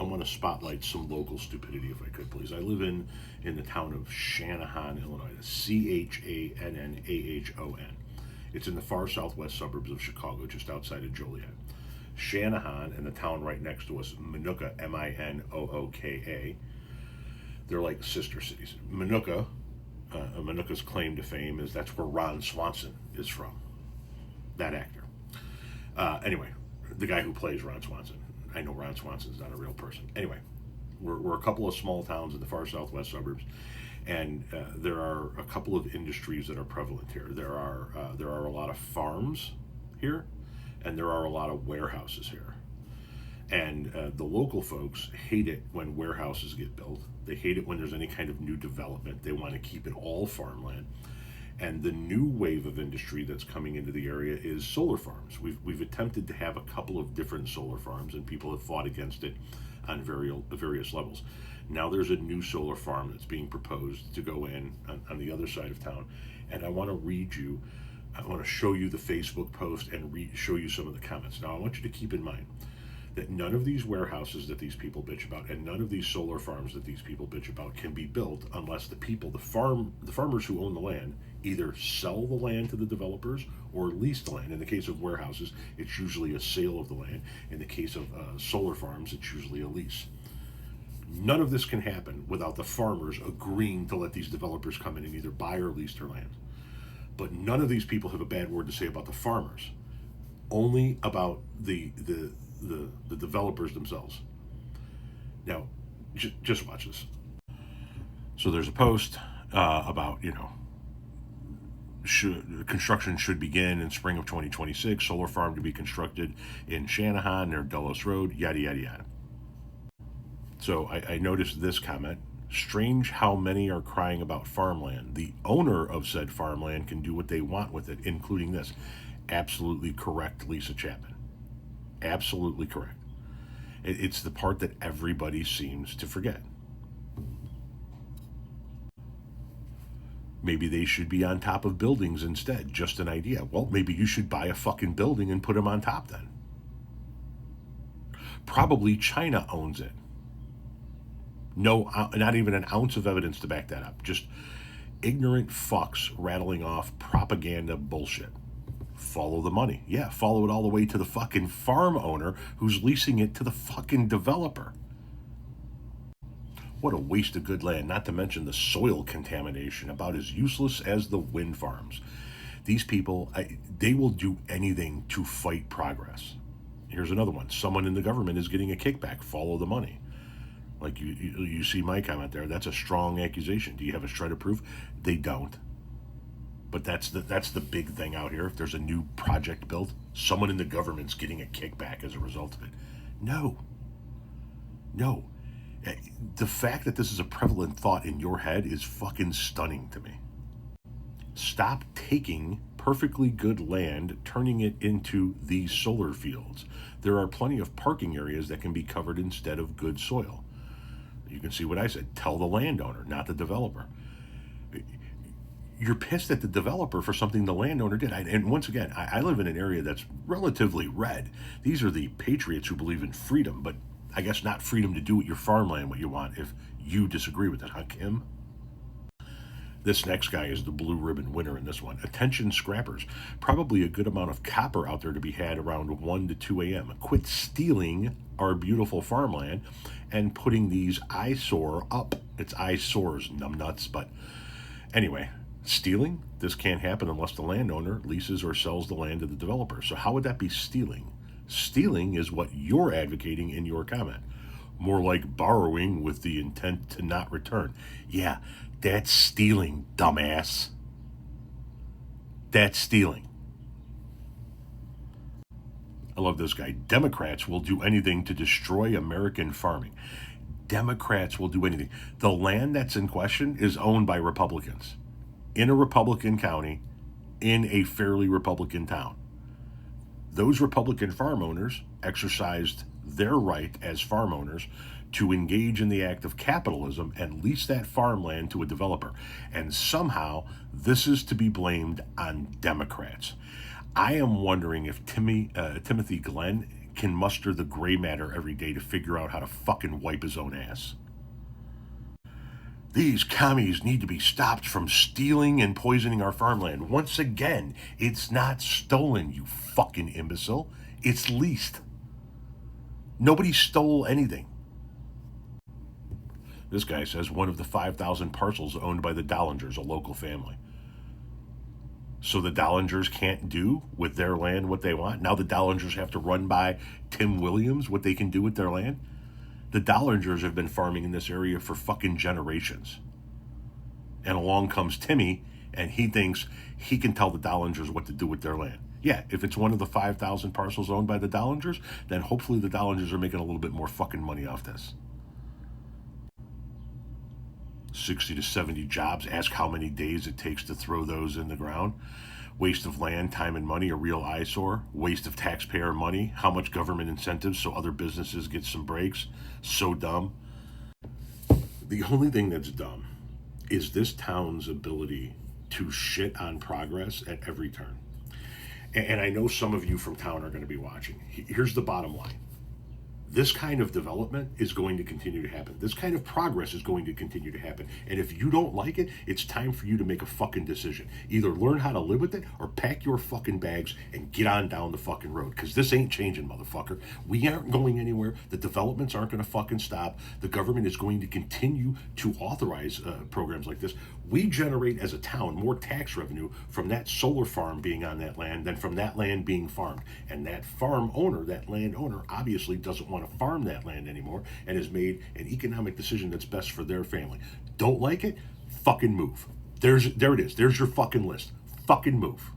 I want to spotlight some local stupidity, if I could, please. I live in the town of Shanahan, Illinois. Channahon. It's in the far southwest suburbs of Chicago, just outside of Joliet. Shanahan and the town right next to us, Minooka, Minooka. They're like sister cities. Minooka's claim to fame is that's where Ron Swanson is from, that actor. Anyway, the guy who plays Ron Swanson. I know Ron Swanson's not a real person. Anyway, we're a couple of small towns in the far southwest suburbs, and there are a couple of industries that are prevalent here. There are a lot of farms here, and there are a lot of warehouses here. And the local folks hate it when warehouses get built. They hate it when there's any kind of new development. They want to keep it all farmland. And the new wave of industry that's coming into the area is solar farms. We've attempted to have a couple of different solar farms, and people have fought against it on various levels. Now there's a new solar farm that's being proposed to go in on the other side of town. And I want to show you the Facebook post and show you some of the comments. Now I want you to keep in mind that none of these warehouses that these people bitch about and none of these solar farms that these people bitch about can be built unless the farmers who own the land either sell the land to the developers or lease the land. In the case of warehouses, it's usually a sale of the land. In the case of solar farms, it's usually a lease. None of this can happen without the farmers agreeing to let these developers come in and either buy or lease their land. But none of these people have a bad word to say about the farmers, only about the developers themselves. Now, just watch this. So there's a post about, construction should begin in spring of 2026, solar farm to be constructed in Shanahan near Dulles Road, yada, yada, yada. So I noticed this comment. Strange how many are crying about farmland. The owner of said farmland can do what they want with it, including this. Absolutely correct, Lisa Chapman. Absolutely correct. It's the part that everybody seems to forget. Maybe they should be on top of buildings instead. Just an idea. Well, maybe you should buy a fucking building and put them on top then. Probably China owns it. No, not even an ounce of evidence to back that up. Just ignorant fucks rattling off propaganda bullshit. Follow the money. Yeah, follow it all the way to the fucking farm owner who's leasing it to the fucking developer. What a waste of good land, not to mention the soil contamination, about as useless as the wind farms. These people, they will do anything to fight progress. Here's another one. Someone in the government is getting a kickback. Follow the money. Like you see my comment there. That's a strong accusation. Do you have a shred of proof? They don't. But that's the big thing out here. If there's a new project built, someone in the government's getting a kickback as a result of it. No. The fact that this is a prevalent thought in your head is fucking stunning to me. Stop taking perfectly good land, turning it into these solar fields. There are plenty of parking areas that can be covered instead of good soil. You can see what I said. Tell the landowner, not the developer. You're pissed at the developer for something the landowner did. And once again, I live in an area that's relatively red. These are the patriots who believe in freedom, but I guess not freedom to do with your farmland what you want if you disagree with it, huh, Kim? This next guy is the blue ribbon winner in this one. Attention scrappers. Probably a good amount of copper out there to be had around 1 to 2 a.m. Quit stealing our beautiful farmland and putting these eyesore up. It's eyesores, numbnuts, but anyway, stealing? This can't happen unless the landowner leases or sells the land to the developer. So how would that be stealing? Stealing is what you're advocating in your comment. More like borrowing with the intent to not return. Yeah, that's stealing, dumbass. That's stealing. I love this guy. Democrats will do anything to destroy American farming. Democrats will do anything. The land that's in question is owned by Republicans in a Republican county in a fairly Republican town. Those Republican farm owners exercised their right as farm owners to engage in the act of capitalism and lease that farmland to a developer. And somehow this is to be blamed on Democrats. I am wondering if Timothy Glenn can muster the gray matter every day to figure out how to fucking wipe his own ass. These commies need to be stopped from stealing and poisoning our farmland. Once again, it's not stolen, you fucking imbecile. It's leased. Nobody stole anything. This guy says one of the 5,000 parcels owned by the Dollingers, a local family. So the Dollingers can't do with their land what they want? Now the Dollingers have to run by Tim Williams what they can do with their land? The Dollingers have been farming in this area for fucking generations. And along comes Timmy, and he thinks he can tell the Dollingers what to do with their land. Yeah, if it's one of the 5,000 parcels owned by the Dollingers, then hopefully the Dollingers are making a little bit more fucking money off this. 60 to 70 jobs. Ask how many days it takes to throw those in the ground. Waste of land, time, and money, a real eyesore. Waste of taxpayer money. How much government incentives so other businesses get some breaks. So dumb. The only thing that's dumb is this town's ability to shit on progress at every turn. And I know some of you from town are going to be watching. Here's the bottom line. This kind of development is going to continue to happen. This kind of progress is going to continue to happen. And if you don't like it, it's time for you to make a fucking decision. Either learn how to live with it or pack your fucking bags and get on down the fucking road. Because this ain't changing, motherfucker. We aren't going anywhere. The developments aren't going to fucking stop. The government is going to continue to authorize programs like this. We generate as a town more tax revenue from that solar farm being on that land than from that land being farmed. And that farm owner, that land owner, obviously doesn't want to farm that land anymore and has made an economic decision that's best for their family. Don't like it? Fucking move. There it is. There's your fucking list. Fucking move.